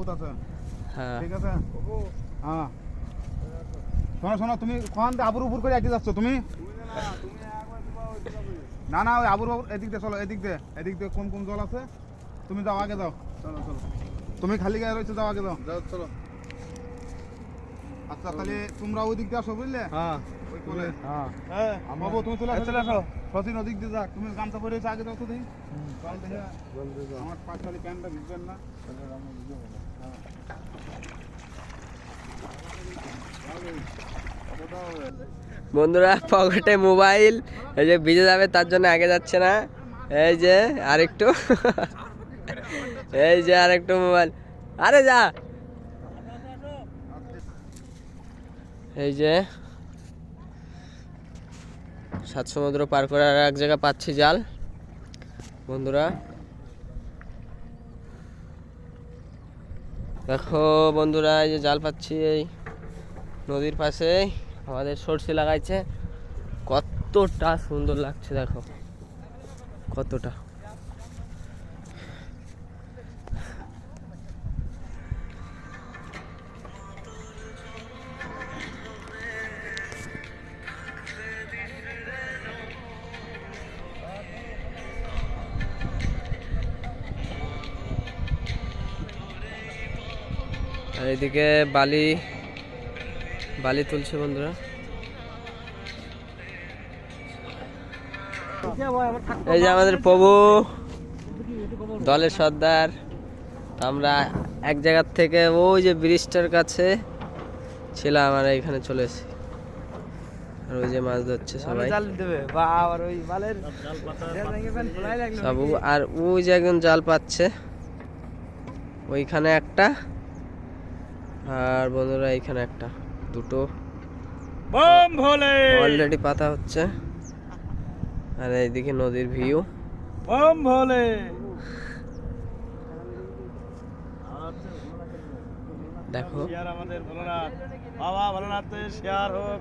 বহুত আছে। হ্যাঁ ঠিক আছে। হ্যাঁ শোনো শোনো, তুমি কোন আবুর উপর করে এগিয়ে যাচ্ছ তুমি? না না, ওই আবুর এদিক দিয়ে চলো, এদিক দিয়ে কোন কোন জল আছে তুমি যাও, আগে যাও। চলো চলো, তুমি খালি গায়ে রয়েছে, যাও আগে যাও। যাও চলো। আচ্ছা তাহলে তোমরা ওই দিক দিয়ে আসো, বুঝলে? হ্যাঁ ওই কোলে। হ্যাঁ হ্যাঁ বাবু তুমি চলে আসো। সচিন ওদিক দিয়ে যাক, তুমি গামছা পরে এসে আগে যাও তো দেখি। আমার পাঁচশালি প্যান্টটা ভিজবেন না। বন্ধুরা পকেটে মোবাইল, এই যে ভিজে যাবে তার জন্য আগে যাচ্ছে না। এই যে আরেকটু এই যে আরেকটু মোবাইল, আরে যা। এই যে 7 সমুদ্র পার করে আর এক জায়গা পাচ্ছি জাল। বন্ধুরা দেখো, বন্ধুরা এই যে জাল পাচ্ছি এই নদীর পাশে, আমাদের সরষে লাগাইছে। কতটা সুন্দর লাগছে দেখো, কতটা। আর এদিকে বালি তুলছে বন্ধুরা। এই যে আমাদের প্রভু দলের সর্দার, আমরা এক জায়গার থেকে ওই যে ব্রিজটার কাছে ছিলাম, আমরা এখানে চলে এসেছি। আর ওই যে মাছ ধরছে সবাই সব, আর ওই যে একজন জাল পাচ্ছে ওইখানে একটা, আর বন্ধুরা এইখানে একটা, দুটো অলরেডি পাতা হচ্ছে। আর এইদিকে নদীর ভিউ। দেখো আমাদের ভোলানাথ বাবা, ভোলানাথের শেয়ার হোক।